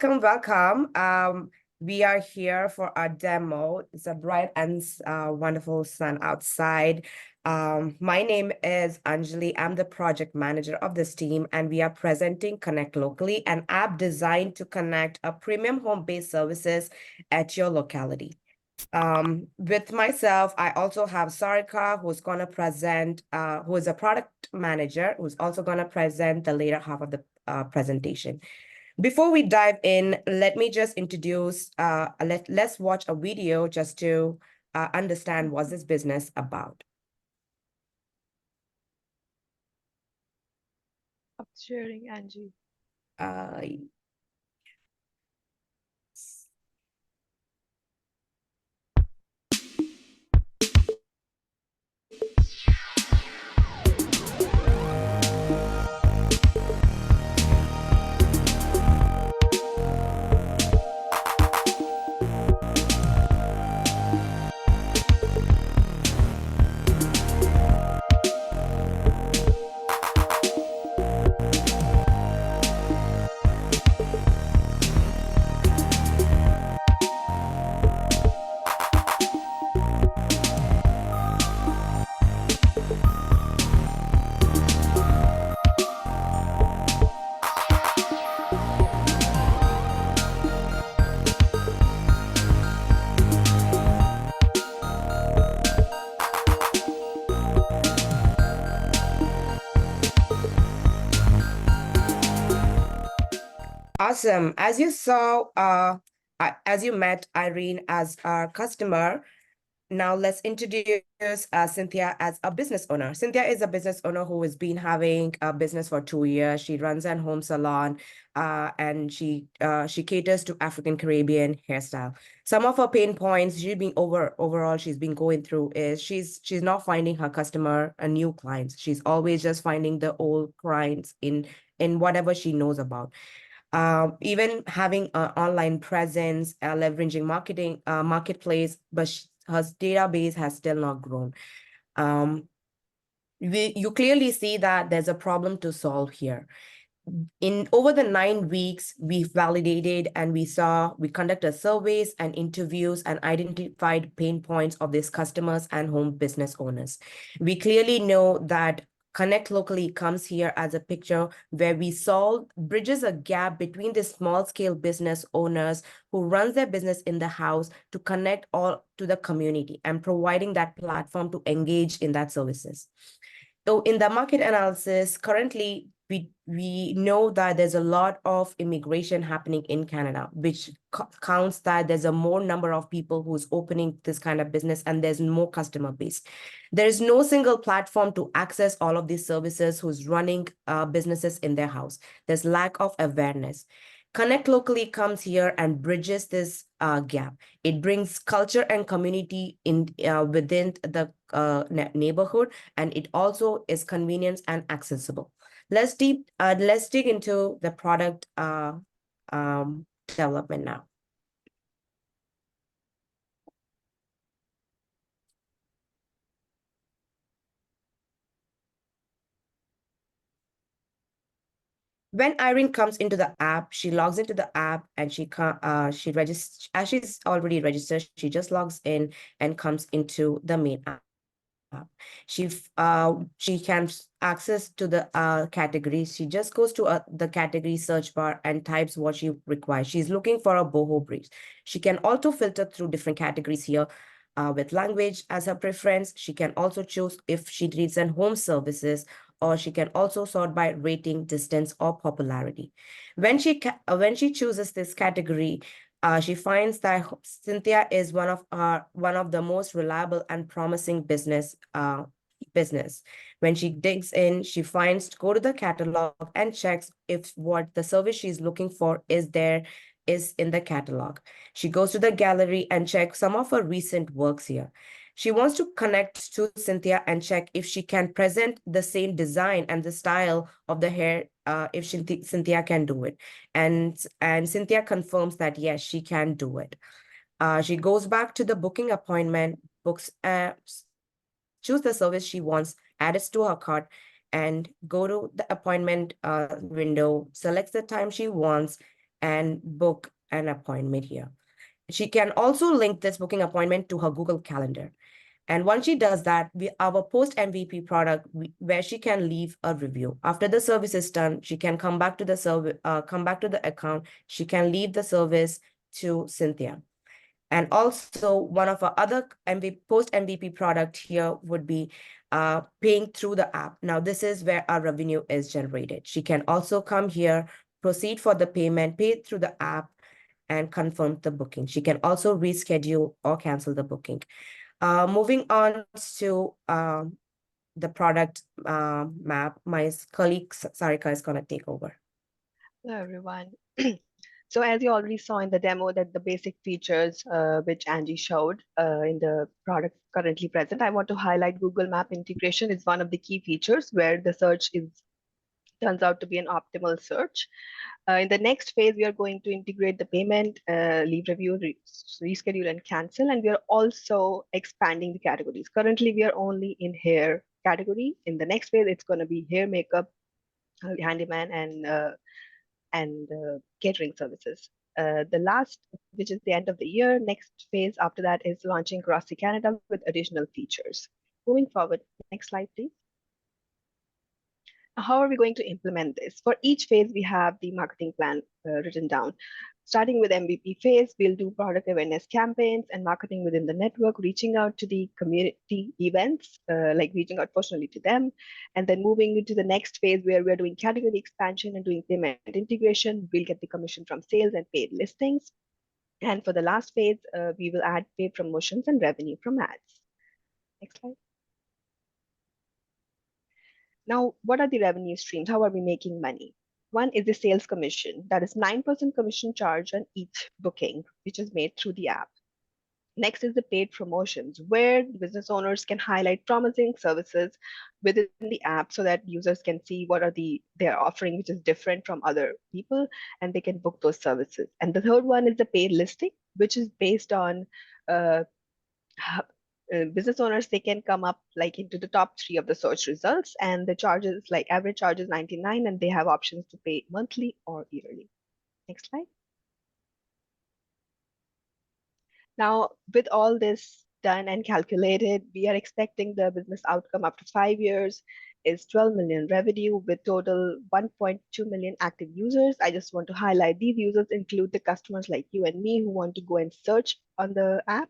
Welcome. We are here for our demo. It's a bright and wonderful sun outside. My name is Anjali. I'm the project manager of this team, and we are presenting Connect Locally, an app designed to connect a premium home-based services at your locality. With myself, I also have Sarika, who's going to present, who is a product manager, who's also going to present the later half of the presentation. Before we dive in, let me just introduce, let's watch a video just to understand what's this business about. Of sharing, Angie. Uh, Awesome. As you saw, as you met Irene as our customer, now let's introduce Cynthia as a business owner. Cynthia is a business owner who has been having a business for 2 years. She runs a home salon, and she caters to African Caribbean hairstyle. Some of her pain points overall she's been going through is she's not finding her customer a new clients. She's always just finding the old clients in whatever she knows about. Even having an online presence, leveraging marketplace, but her database has still not grown. You clearly see that there's a problem to solve here. In over the 9 weeks, we validated and we conducted surveys and interviews and identified pain points of these customers and home business owners. We clearly know that Connect Locally comes here as a picture where we bridges a gap between the small scale business owners who runs their business in the house to connect all to the community and providing that platform to engage in that services. So in the market analysis, currently, we know that there's a lot of immigration happening in Canada, which counts that there's a more number of people who's opening this kind of business and there's more customer base. There's no single platform to access all of these services who's running businesses in their house. There's lack of awareness. Connect Locally comes here and bridges this gap. It brings culture and community within the neighborhood, and it also is convenient and accessible. Let's dig into the product development now. When Irene comes into the app, she logs into the app and she registers. As she's already registered, she just logs in and comes into the main app. She can access to the categories. She just goes to the category search bar and types what she requires. She's looking for a boho briefs. She can also filter through different categories here. With language as her preference, she can also choose if she needs an home services, or she can also sort by rating, distance, or popularity. When she chooses this category, she finds that Cynthia is one of the most reliable and promising business. When she digs in, she finds go to the catalog and checks if what the service she's looking for is in the catalog. She goes to the gallery and checks some of her recent works here. She wants to connect to Cynthia and check if she can present the same design and the style of the hair, if Cynthia can do it. And Cynthia confirms that, yes, she can do it. She goes back to the booking appointment, choose the service she wants, add it to her cart, and go to the appointment window, selects the time she wants, and book an appointment here. She can also link this booking appointment to her Google Calendar. And once she does that, our post MVP product, where she can leave a review. After the service is done, she can come back to the service, come back to the account. She can leave the service to Cynthia. And also one of our other post MVP product here would be paying through the app. Now, this is where our revenue is generated. She can also come here, proceed for the payment, pay it through the app, and confirm the booking. She can also reschedule or cancel the booking. Moving on to the product map, my colleague Sarika is going to take over. Hello, everyone. So as you already saw in the demo that the basic features which Angie showed in the product currently present, I want to highlight Google Map integration is one of the key features where the search turns out to be an optimal search. In the next phase, we are going to integrate the payment, leave review, reschedule, and cancel. And we are also expanding the categories. Currently, we are only in hair category. In the next phase, it's going to be hair, makeup, handyman, and catering services. The last, which is the end of the year, next phase after that is launching across the Canada with additional features. Moving forward, next slide, please. How are we going to implement this? For each phase, we have the marketing plan written down. Starting with MVP phase, we'll do product awareness campaigns and marketing within the network, reaching out to the community events, like reaching out personally to them. And then moving into the next phase where we're doing category expansion and doing payment integration, we'll get the commission from sales and paid listings. And for the last phase, we will add paid promotions and revenue from ads. Next slide. Now, what are the revenue streams? How are we making money? One is the sales commission. That is 9% commission charge on each booking, which is made through the app. Next is the paid promotions, where business owners can highlight promising services within the app so that users can see what are they're offering, which is different from other people, and they can book those services. And the third one is the paid listing, which is based on business owners, they can come up like into the top 3 of the search results, and the charges, like average charge is 99, and they have options to pay monthly or yearly. Next slide. Now, with all this done and calculated, we are expecting the business outcome after 5 years is 12 million revenue with total 1.2 million active users. I just want to highlight these users include the customers like you and me who want to go and search on the app,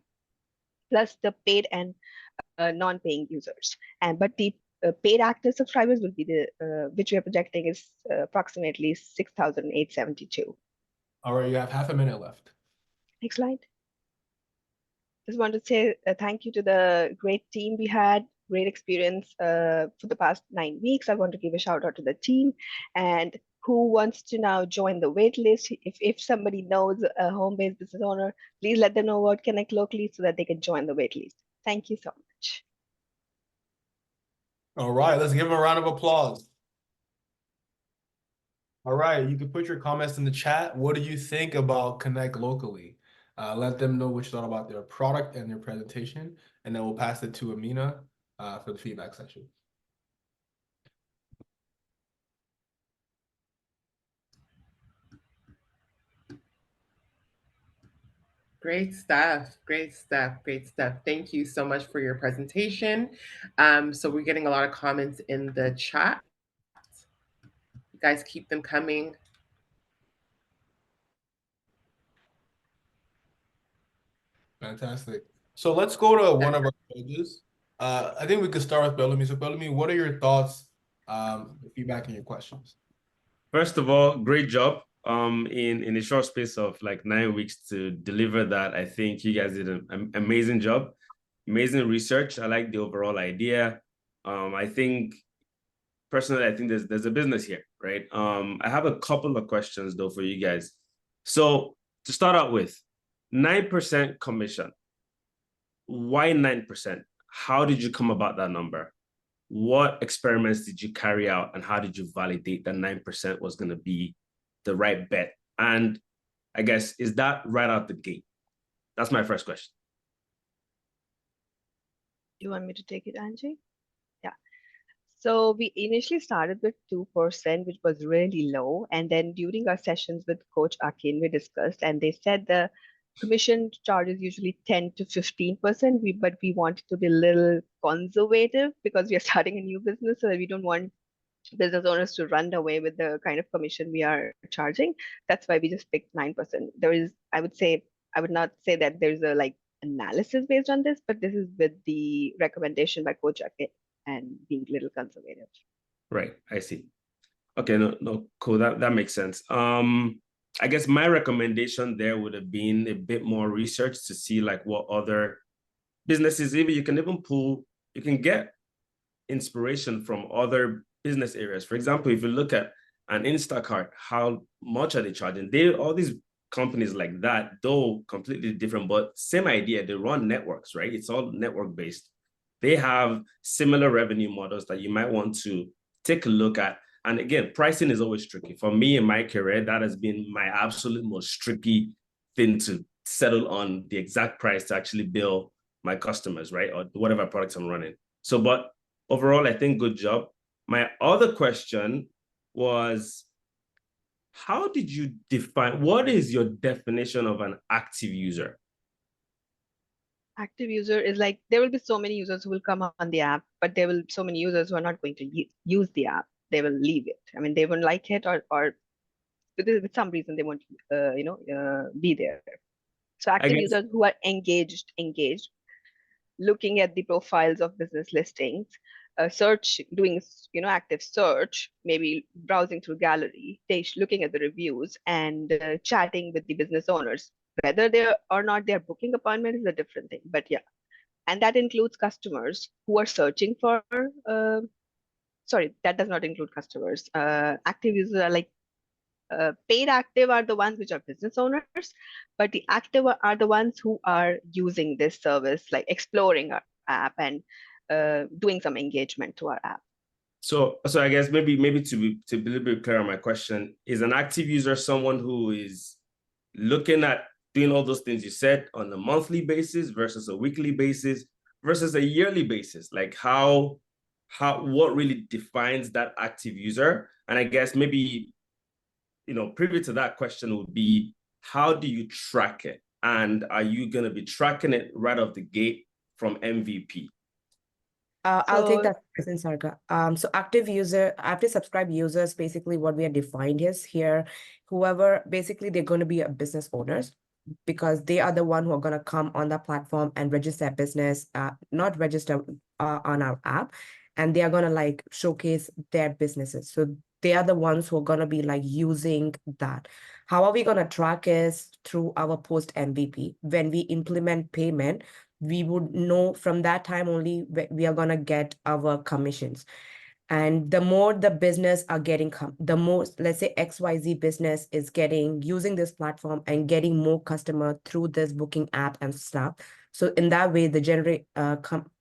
plus the paid and non-paying users. But the paid active subscribers will be the which we are projecting is approximately 6,872. All right, you have half a minute left. Next slide. Just want to say thank you to the great team we had, great experience for the past 9 weeks. I want to give a shout out to the team, and who wants to now join the wait list. If somebody knows a home-based business owner, please let them know about ConnectLocaly so that they can join the wait list. Thank you so much. All right, let's give them a round of applause. All right, you can put your comments in the chat. What do you think about ConnectLocaly? Let them know what you thought about their product and their presentation, and then we'll pass it to Amina for the feedback session. Great stuff. Great stuff. Great stuff. Thank you so much for your presentation. So we're getting a lot of comments in the chat. You guys keep them coming. Fantastic. So let's go to one of our judges. I think we could start with Bellamy. So Bellamy, what are your thoughts, feedback, and your questions? First of all, great job. In a short space of like 9 weeks to deliver that, I think you guys did an amazing job. Amazing research. I like the overall idea. I think personally, I think there's a business here, right? I have a couple of questions though for you guys. So to start out with, 9% commission. Why 9%? How did you come about that number? What experiments did you carry out, and how did you validate that 9% was going to be the right bet? And I guess, is that right out the gate? That's my first question. You want me to take it, Angie? Yeah. So we initially started with 2%, which was really low. And then during our sessions with Coach Akin, we discussed, and they said the commission charge is usually 10 to 15%. But we wanted to be a little conservative because we are starting a new business, so that we don't want business owners to run away with the kind of commission we are charging. That's why we just picked 9%. There is, I would not say that there's a like analysis based on this, but this is with the recommendation by Coach Akin and being a little conservative. Right, I see. Okay, no, cool. That makes sense. I guess my recommendation there would have been a bit more research to see like what other businesses, even you can get inspiration from other business areas. For example, if you look at an Instacart, how much are they charging? All these companies like that, though completely different, but same idea. They run networks, right? It's all network based. They have similar revenue models that you might want to take a look at. And again, pricing is always tricky. For me in my career, that has been my absolute most tricky thing to settle on the exact price to actually bill my customers, right? Or whatever products I'm running. So, but overall, I think good job. My other question was, how did you define, what is your definition of an active user? Active user is like, there will be so many users who will come on the app, but there will so many users who are not going to use the app. They will leave it. I mean, they won't like it, or with some reason they won't, be there. So active users who are engaged, looking at the profiles of business listings, doing active search, maybe browsing through gallery, looking at the reviews, and chatting with the business owners. Whether they are or not they're booking appointment is a different thing, but yeah. And that includes customers who are searching for, sorry, that does not include customers. Active users are like, paid active are the ones which are business owners, but the active are the ones who are using this service, like exploring our app and doing some engagement to our app. So I guess maybe to be a little bit clear on my question, is an active user someone who is looking at doing all those things you said on a monthly basis versus a weekly basis versus a yearly basis? Like what really defines that active user? And I guess maybe, privy to that question would be, how do you track it? And are you going to be tracking it right off the gate from MVP? I'll take that question, Sarga. So active subscribed users, basically what we are defined is here, whoever, basically they're going to be a business owners, because they are the one who are going to come on the platform and register their business, not register on our app, and they are going to like showcase their businesses. So they are the ones who are going to be like using that. How are we going to track is through our post MVP. When we implement payment, we would know from that time only we are going to get our commissions. And the more the business are getting, the more, let's say XYZ business is using this platform and getting more customer through this booking app and stuff. So in that way, the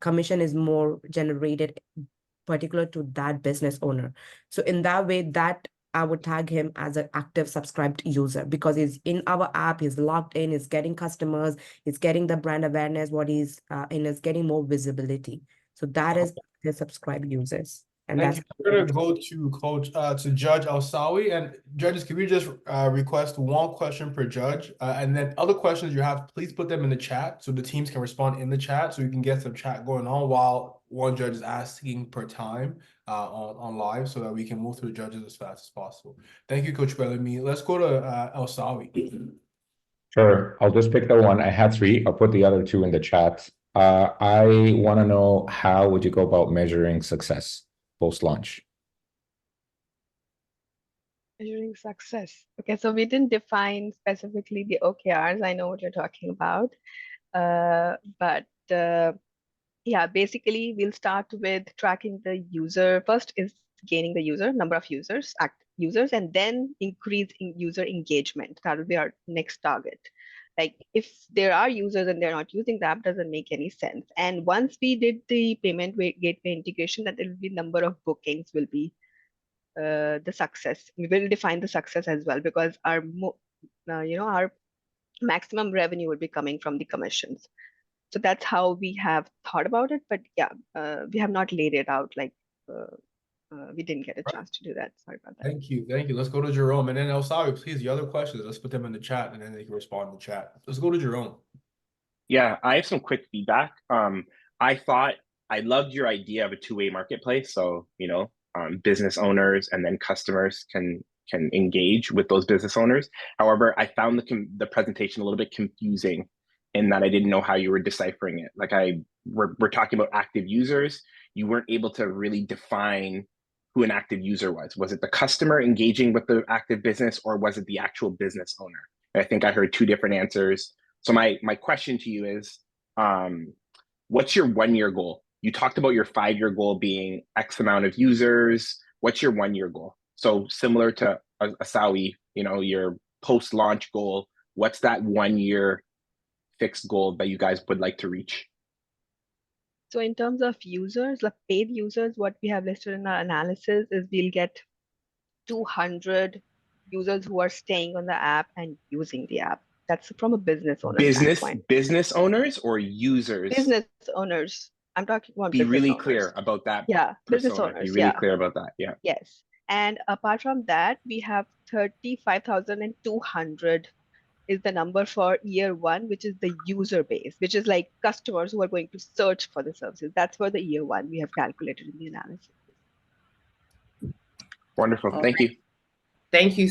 commission is more generated particular to that business owner. So in that way, that I would tag him as an active subscribed user, because he's in our app, he's logged in, he's getting customers, he's getting the brand awareness, and is getting more visibility. So that is the subscribed users. And Thank that's you. We're gonna go to Judge Alsawi, and judges, can we just request one question per judge, and then other questions you have, please put them in the chat so the teams can respond in the chat, so you can get some chat going on while one judge is asking per time on live, so that we can move through the judges as fast as possible. Thank you, Coach Bellamy. Let's go to Alsawi. Sure, I'll just pick the one. I had 3. I'll put the other 2 in the chat. I want to know, how would you go about measuring success post-launch? Measuring success. Okay, so we didn't define specifically the OKRs. I know what you're talking about. But yeah, basically we'll start with tracking the user. First is gaining the number of users, active users, and then increase in user engagement. That will be our next target. Like if there are users and they're not using the app, doesn't make any sense. And once we did the payment gateway integration, that will be number of bookings will be the success. We will define the success as well, because our our maximum revenue would be coming from the commissions. So that's how we have thought about it. But yeah, we have not laid it out like we didn't get a chance to do that. Sorry about that. Thank you. Thank you. Let's go to Jerome. And then Elsawi, please, the other questions, let's put them in the chat and then they can respond in the chat. Let's go to Jerome. Yeah, I have some quick feedback. I loved your idea of a two-way marketplace. So, business owners and then customers can engage with those business owners. However, I found the presentation a little bit confusing in that I didn't know how you were deciphering it. Like we're talking about active users. You weren't able to really define who an active user was. Was it the customer engaging with the active business, or was it the actual business owner? And I think I heard two different answers. So my question to you is, what's your 1 year goal? You talked about your 5-year goal being X amount of users. What's your 1 year goal? So similar to Asawi, your post-launch goal, what's that 1 year fixed goal that you guys would like to reach? So in terms of users, like paid users, what we have listed in our analysis is we'll get 200 users who are staying on the app and using the app. That's from a business owner standpoint. Business owners or users? Business owners. I'm talking about Be business really owners. clear about that. Yeah, business persona. owners. Be really Yeah. clear about that. Yeah. Yes. And apart from that, we have 35,200 is the number for year one, which is the user base, which is like customers who are going to search for the services. That's for the year one we have calculated in the analysis. Wonderful. Thank you. Thank you